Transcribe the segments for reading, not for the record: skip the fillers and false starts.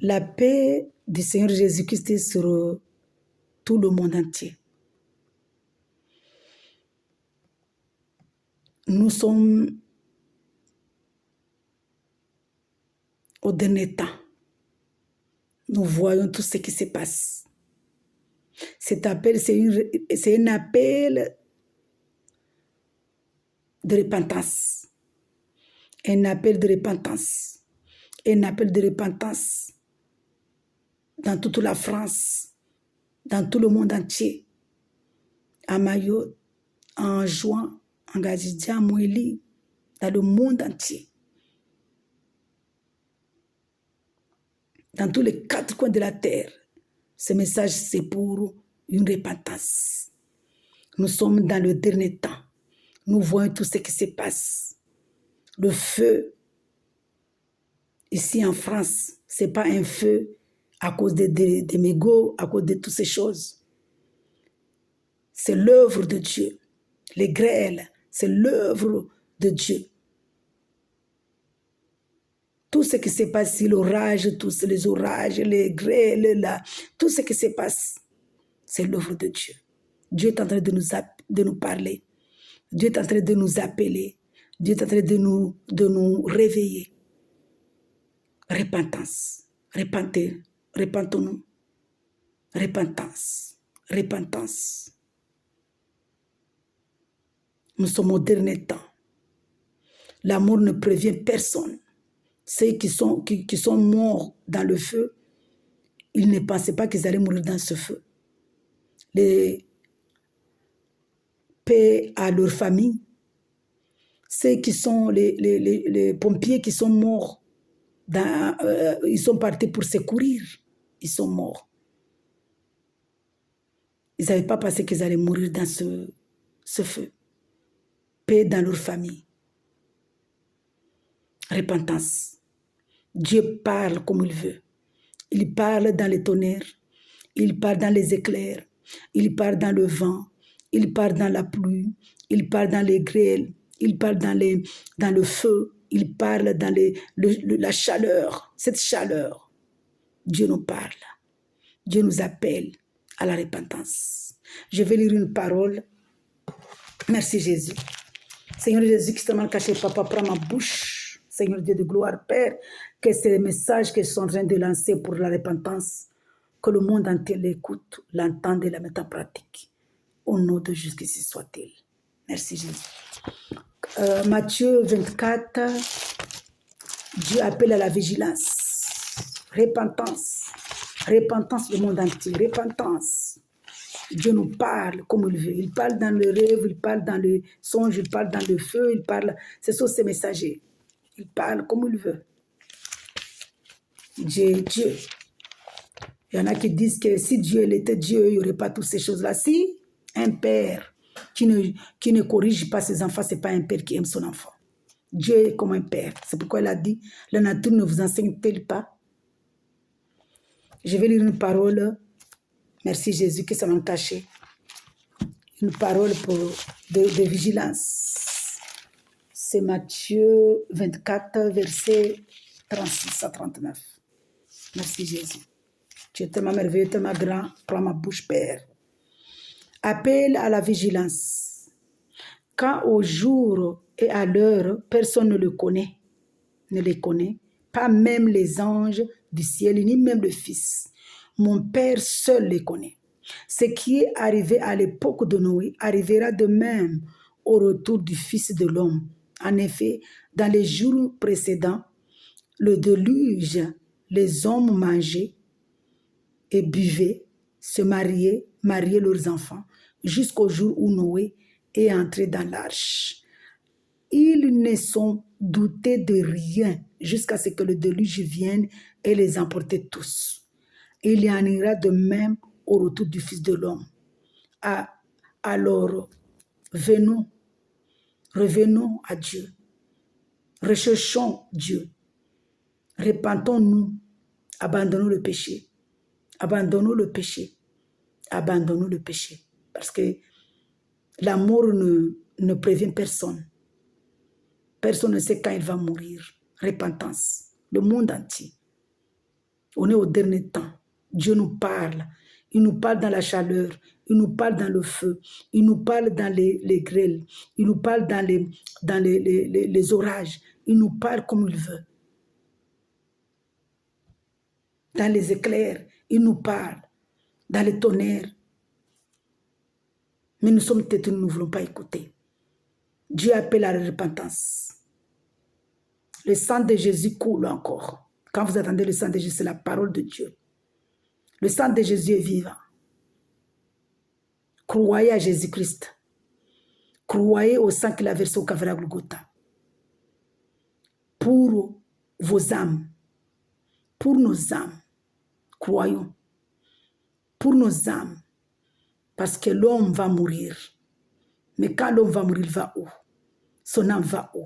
La paix du Seigneur Jésus-Christ est sur tout le monde entier. Nous sommes au dernier temps. Nous voyons tout ce qui se passe. Cet appel, c'est un appel de repentance. Un appel de repentance. Un appel de repentance dans toute la France, dans tout le monde entier, à Mayotte, en Juin, en Gazidia, en Mouéli, dans le monde entier. Dans tous les 4 coins de la terre, ce message, c'est pour une repentance. Nous sommes dans le dernier temps. Nous voyons tout ce qui se passe. Le feu, ici en France, ce n'est pas un feu à cause des mégots, à cause de toutes ces choses. C'est l'œuvre de Dieu. Les grêles, c'est l'œuvre de Dieu. Tout ce qui se passe, l'orage, tous les orages, les grêles, tout ce qui se passe, c'est l'œuvre de Dieu. Dieu est en train de nous parler. Dieu est en train de nous appeler. Dieu est en train de nous réveiller. Repentance. Repentons-nous. Repentance. Repentance. Nous sommes au dernier temps. L'amour ne prévient personne. Ceux qui sont morts dans le feu, ils ne pensaient pas qu'ils allaient mourir dans ce feu. Les paix à leur famille. Ceux qui sont les pompiers qui sont morts, ils sont partis pour secourir. Ils sont morts. Ils n'avaient pas pensé qu'ils allaient mourir dans ce feu. Paix dans leur famille. Repentance. Dieu parle comme il veut. Il parle dans les tonnerres. Il parle dans les éclairs. Il parle dans le vent. Il parle dans la pluie. Il parle dans les grêles. Il parle dans le feu. Il parle dans la chaleur. Cette chaleur. Dieu nous parle. Dieu nous appelle à la repentance. Je vais lire une parole. Merci Jésus. Seigneur Jésus qui t'a caché, papa, prends ma bouche. Seigneur Dieu de gloire, Père, que ces messages que je suis en train de lancer pour la repentance, que le monde entier l'écoute, l'entende et la mette en pratique. Au nom de Jésus, qu'il soit-il. Merci Jésus. Matthieu 24, Dieu appelle à la vigilance. Repentance. Repentance du monde entier. Repentance. Dieu nous parle comme il veut. Il parle dans le rêve, il parle dans le songe, il parle dans le feu, il parle. Ce sont ses messagers. Il parle comme il veut. Dieu. Il y en a qui disent que si Dieu était Dieu, il n'y aurait pas toutes ces choses-là. Si un père qui ne corrige pas ses enfants, ce n'est pas un père qui aime son enfant. Dieu est comme un père. C'est pourquoi il a dit, la nature ne vous enseigne-t-elle pas? Je vais lire une parole. Merci Jésus que ça m'a caché. Une parole de vigilance. C'est Matthieu 24, verset 36 à 39. Merci Jésus. Tu es tellement merveilleux, tellement grand. Prends ma bouche, Père. Appel à la vigilance. Quand au jour et à l'heure, personne ne les connaît, pas même les anges du ciel, ni même le Fils. Mon Père seul les connaît. Ce qui est arrivé à l'époque de Noé arrivera de même au retour du Fils de l'homme. En effet, dans les jours précédents, le déluge, les hommes mangeaient et buvaient, se mariaient leurs enfants, jusqu'au jour où Noé est entré dans l'arche. Ils ne sont doutés de rien jusqu'à ce que le déluge vienne et les emporte tous. Il y en ira de même au retour du Fils de l'homme. Alors, revenons à Dieu. Recherchons Dieu. Repentons-nous. Abandonnons le péché. Abandonnons le péché. Abandonnons le péché. Parce que l'amour ne prévient personne. Personne ne sait quand il va mourir. Repentance. Le monde entier. Au On est au dernier temps. Dieu nous parle. Il nous parle dans la chaleur. Il nous parle dans le feu. Il nous parle dans les grêles. Il nous parle dans les orages. Il nous parle comme il veut. Dans les éclairs, il nous parle. Dans les tonnerres. Mais nous sommes têtus, nous ne voulons pas écouter. Dieu appelle à la repentance. Le sang de Jésus coule encore. Quand vous attendez le sang de Jésus, c'est la parole de Dieu. Le sang de Jésus est vivant. Croyez à Jésus-Christ. Croyez au sang qu'il a versé au Calvaire à Golgotha. Pour vos âmes. Pour nos âmes. Croyons. Pour nos âmes. Parce que l'homme va mourir. Mais quand l'homme va mourir, il va où? Son âme va où?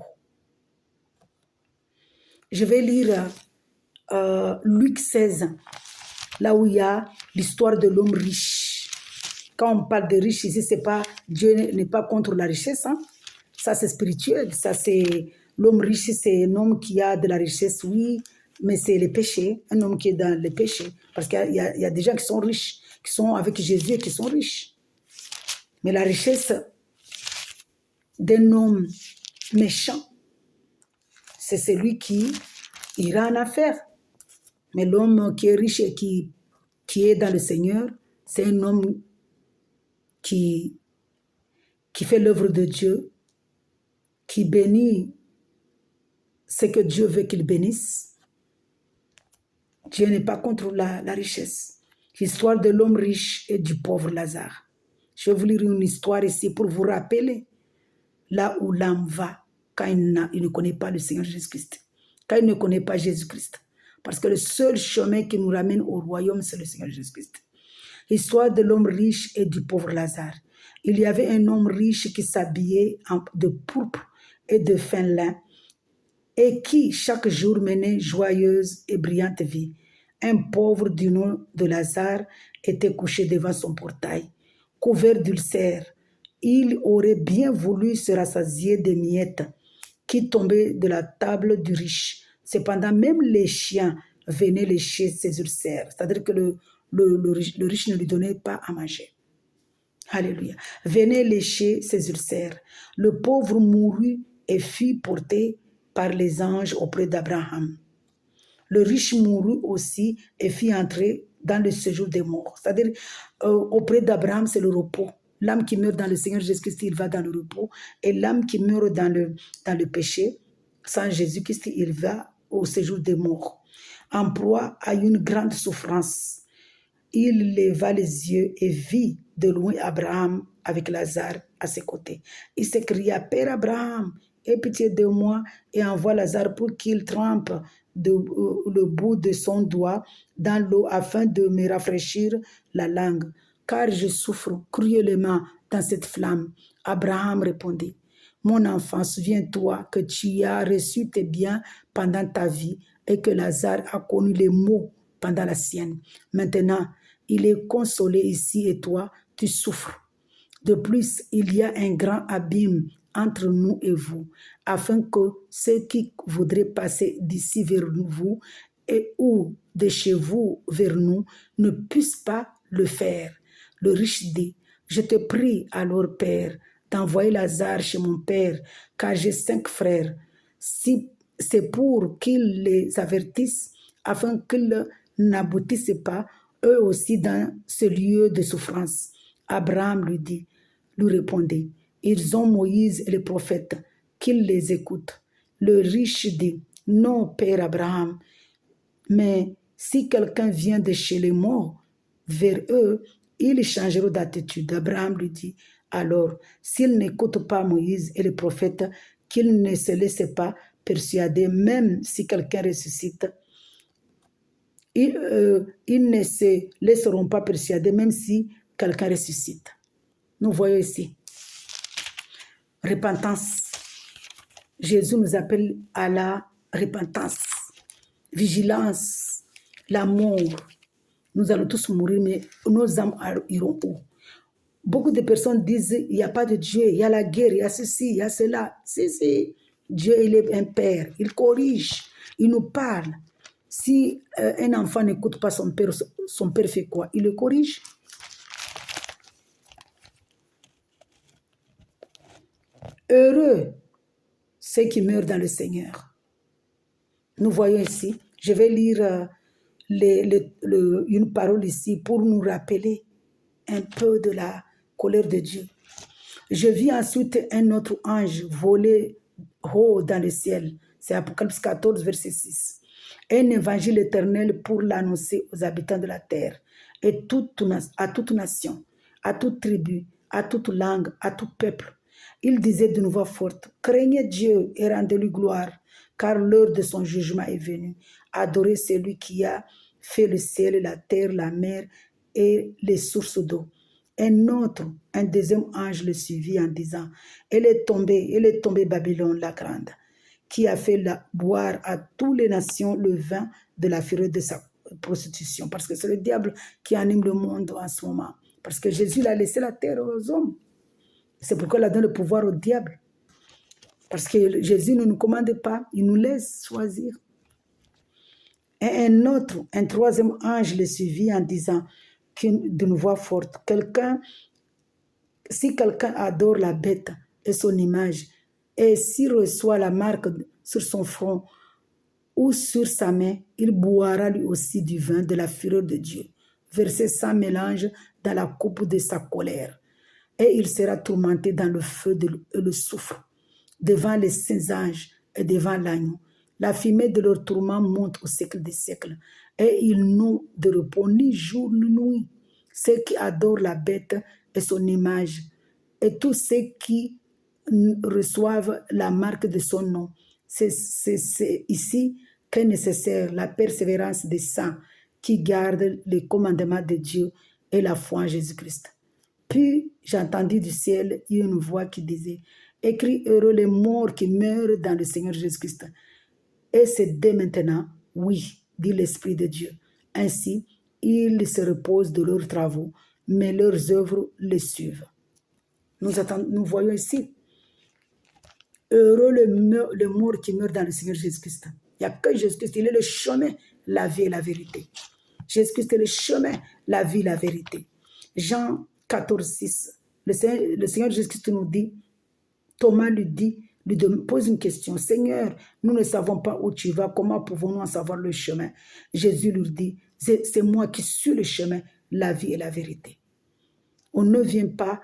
Je vais lire Luc 16, là où il y a l'histoire de l'homme riche. Quand on parle de riche ici, c'est pas, Dieu n'est pas contre la richesse. Hein? Ça, c'est spirituel. Ça, c'est l'homme riche, c'est un homme qui a de la richesse, oui, mais c'est le péché. Un homme qui est dans le péché. Parce qu'il y a des gens qui sont riches, qui sont avec Jésus et qui sont riches. Mais la richesse d'un homme méchant, c'est celui qui ira en affaire. Mais l'homme qui est riche et qui est dans le Seigneur, c'est un homme qui fait l'œuvre de Dieu, qui bénit ce que Dieu veut qu'il bénisse. Dieu n'est pas contre la richesse. L'histoire de l'homme riche et du pauvre Lazare. Je vais vous lire une histoire ici pour vous rappeler là où l'âme va quand il ne connaît pas le Seigneur Jésus-Christ. Quand il ne connaît pas Jésus-Christ. Parce que le seul chemin qui nous ramène au royaume, c'est le Seigneur Jésus-Christ. Histoire de l'homme riche et du pauvre Lazare. Il y avait un homme riche qui s'habillait de pourpre et de fin lin et qui chaque jour menait joyeuse et brillante vie. Un pauvre du nom de Lazare était couché devant son portail, couvert d'ulcères. Il aurait bien voulu se rassasier des miettes qui tombaient de la table du riche. Cependant, même les chiens venaient lécher ses ulcères. C'est-à-dire que le riche ne lui donnait pas à manger. Alléluia. Venaient lécher ses ulcères. Le pauvre mourut et fut porté par les anges auprès d'Abraham. Le riche mourut aussi et fit entrer dans le séjour des morts. C'est-à-dire, auprès d'Abraham, c'est le repos. L'âme qui meurt dans le Seigneur Jésus-Christ, il va dans le repos. Et l'âme qui meurt dans le péché, sans Jésus-Christ, il va au séjour des morts. En proie à une grande souffrance, il leva les yeux et vit de loin Abraham avec Lazare à ses côtés. Il s'écria, « Père Abraham, aie pitié de moi et envoie Lazare pour qu'il trempe le bout de son doigt dans l'eau afin de me rafraîchir la langue, car je souffre cruellement dans cette flamme. » Abraham répondit, « Mon enfant, souviens-toi que tu as reçu tes biens pendant ta vie et que Lazare a connu les maux pendant la sienne. Maintenant, il est consolé ici et toi, tu souffres. De plus, il y a un grand abîme entre nous et vous, afin que ceux qui voudraient passer d'ici vers vous et ou de chez vous vers nous ne puissent pas le faire. » Le riche dit, « Je te prie alors, Père, d'envoyer Lazare chez mon père, car j'ai 5 frères. Si c'est pour qu'ils les avertissent, afin qu'ils n'aboutissent pas, eux aussi, dans ce lieu de souffrance. » Abraham lui répondit, « Ils ont Moïse et les prophètes, qu'ils les écoutent. » Le riche dit, « Non, Père Abraham, mais si quelqu'un vient de chez les morts vers eux, ils changeront d'attitude. » Abraham lui dit, « Alors, s'ils n'écoutent pas Moïse et les prophètes, qu'ils ne se laissent pas persuader, même si quelqu'un ressuscite, ils ne se laisseront pas persuader, même si quelqu'un ressuscite. » Nous voyons ici. Repentance. Jésus nous appelle à la repentance. Vigilance. L'amour. Nous allons tous mourir, mais nos âmes iront où? Beaucoup de personnes disent, il n'y a pas de Dieu, il y a la guerre, il y a ceci, il y a cela. Si. Dieu, il est un père, il corrige, il nous parle. Si un enfant n'écoute pas son père fait quoi? Il le corrige. Heureux ceux qui meurent dans le Seigneur. Nous voyons ici, je vais lire une parole ici pour nous rappeler un peu de la colère de Dieu. Je vis ensuite un autre ange voler haut dans le ciel. C'est Apocalypse 14, verset 6. Un évangile éternel pour l'annoncer aux habitants de la terre et à toute nation, à toute tribu, à toute langue, à tout peuple. Il disait d'une voix forte, craignez Dieu et rendez-lui gloire, car l'heure de son jugement est venue. Adorez celui qui a fait le ciel, la terre, la mer et les sources d'eau. Un deuxième ange le suivit en disant, elle est tombée Babylone la grande, qui a fait boire à toutes les nations le vin de la fureur de sa prostitution. Parce que c'est le diable qui anime le monde en ce moment. Parce que Jésus a laissé la terre aux hommes. C'est pourquoi il a donné le pouvoir au diable. Parce que Jésus ne nous commande pas, il nous laisse choisir. Et un troisième ange le suivit en disant d'une voix forte, si quelqu'un adore la bête et son image, et s'il reçoit la marque sur son front ou sur sa main, il boira lui aussi du vin de la fureur de Dieu, versé sans mélange dans la coupe de sa colère. Et il sera tourmenté dans le feu et le soufre, devant les saints anges et devant l'agneau. La fumée de leur tourment monte au siècle des siècles, et ils n'ont de repos ni jour ni nuit. Ceux qui adorent la bête et son image, et tous ceux qui reçoivent la marque de son nom. C'est ici qu'est nécessaire la persévérance des saints qui gardent les commandements de Dieu et la foi en Jésus-Christ. Puis j'entendis du ciel une voix qui disait, écris heureux les morts qui meurent dans le Seigneur Jésus-Christ. Et c'est dès maintenant, oui, dit l'Esprit de Dieu. Ainsi, ils se reposent de leurs travaux, mais leurs œuvres les suivent. Nous voyons ici, heureux le mort qui meurt dans le Seigneur Jésus-Christ. Il n'y a que Jésus-Christ, il est le chemin, la vie et la vérité. Jésus-Christ est le chemin, la vie et la vérité. Jean 14, 6. Le Seigneur Jésus-Christ nous dit, Thomas lui pose une question. Seigneur, nous ne savons pas où tu vas, comment pouvons-nous en savoir le chemin? Jésus lui dit, c'est moi qui suis le chemin, la vie et la vérité. On ne vient pas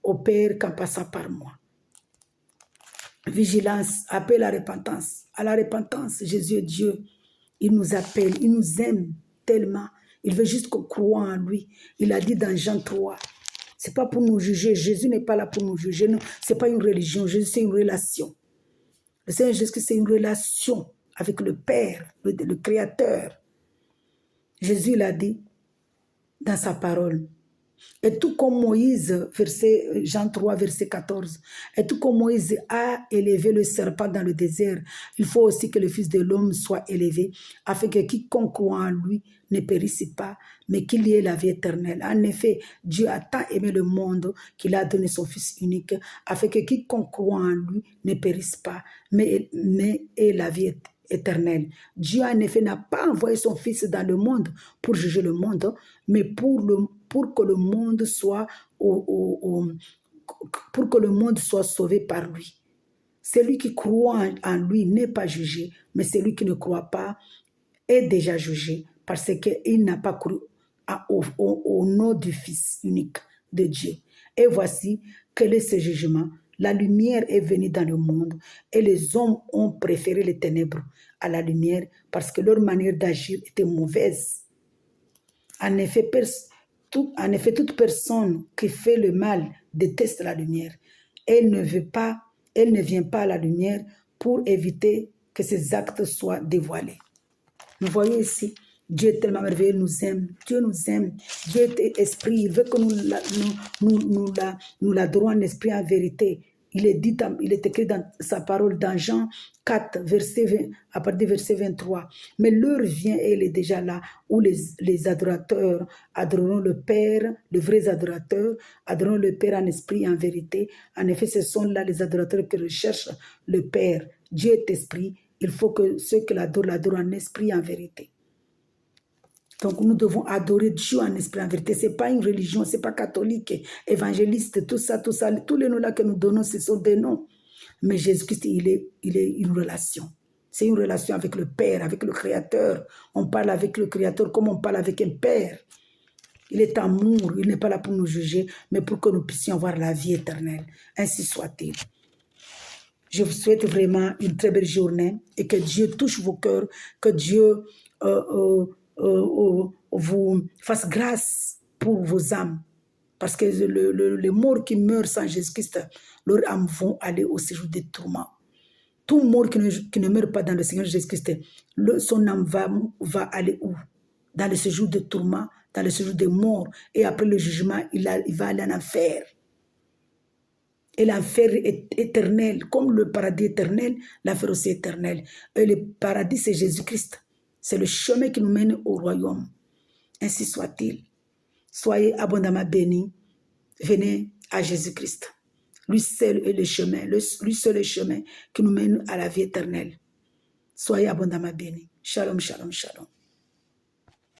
au Père qu'en passant par moi. Vigilance, appel à la repentance. À la repentance, Jésus est Dieu. Il nous appelle, il nous aime tellement. Il veut juste qu'on croie en lui. Il a dit dans Jean 3, ce n'est pas pour nous juger. Jésus n'est pas là pour nous juger. Ce n'est pas une religion. Jésus, c'est une relation. Le Seigneur Jésus, c'est une relation avec le Père, le Créateur. Jésus, il a dit dans sa parole, et tout comme Moïse, Jean 3, verset 14, et tout comme Moïse a élevé le serpent dans le désert, il faut aussi que le Fils de l'homme soit élevé, afin que quiconque croit en lui ne périsse pas, mais qu'il y ait la vie éternelle. En effet, Dieu a tant aimé le monde qu'il a donné son Fils unique, afin que quiconque croit en lui ne périsse pas, mais ait la vie éternelle. Dieu, en effet, n'a pas envoyé son Fils dans le monde pour juger le monde, mais pour que le monde soit sauvé par lui. Celui qui croit en lui n'est pas jugé, mais celui qui ne croit pas est déjà jugé parce qu'il n'a pas cru au nom du Fils unique de Dieu. Et voici quel est ce jugement. La lumière est venue dans le monde et les hommes ont préféré les ténèbres à la lumière parce que leur manière d'agir était mauvaise. En effet, toute personne qui fait le mal déteste la lumière. Elle ne vient pas à la lumière pour éviter que ses actes soient dévoilés. Nous voyons ici, Dieu est tellement merveilleux, il nous aime. Dieu nous aime. Dieu est esprit. Il veut que nous l'adorons en esprit, en vérité. Il est écrit dans sa parole dans Jean 4, à partir du verset 23. Mais l'heure vient et elle est déjà là, où les adorateurs adoreront le Père, les vrais adorateurs adoreront le Père en esprit et en vérité. En effet, ce sont là les adorateurs qui recherchent le Père. Dieu est esprit Il faut que ceux qui l'adorent en esprit et en vérité. Donc nous devons adorer Dieu en esprit en vérité. Ce n'est pas une religion, ce n'est pas catholique, évangéliste, tout ça. Tous les noms-là que nous donnons, ce sont des noms. Mais Jésus-Christ, il est une relation. C'est une relation avec le Père, avec le Créateur. On parle avec le Créateur comme on parle avec un Père. Il est amour, il n'est pas là pour nous juger, mais pour que nous puissions avoir la vie éternelle. Ainsi soit-il. Je vous souhaite vraiment une très belle journée et que Dieu touche vos cœurs, que Dieu vous fasse grâce pour vos âmes. Parce que les morts qui meurent sans Jésus-Christ, leurs âmes vont aller au séjour des tourments. Tout mort qui ne meurt pas dans le Seigneur Jésus-Christ, son âme va aller où? Dans le séjour des tourments, dans le séjour des morts. Et après le jugement, il va aller en enfer. Et l'enfer est éternel. Comme le paradis éternel, l'enfer aussi éternel. Et le paradis, c'est Jésus-Christ. C'est le chemin qui nous mène au royaume. Ainsi soit-il. Soyez abondamment bénis. Venez à Jésus-Christ. Lui seul est le chemin. Lui seul est le chemin qui nous mène à la vie éternelle. Soyez abondamment bénis. Shalom, shalom, shalom.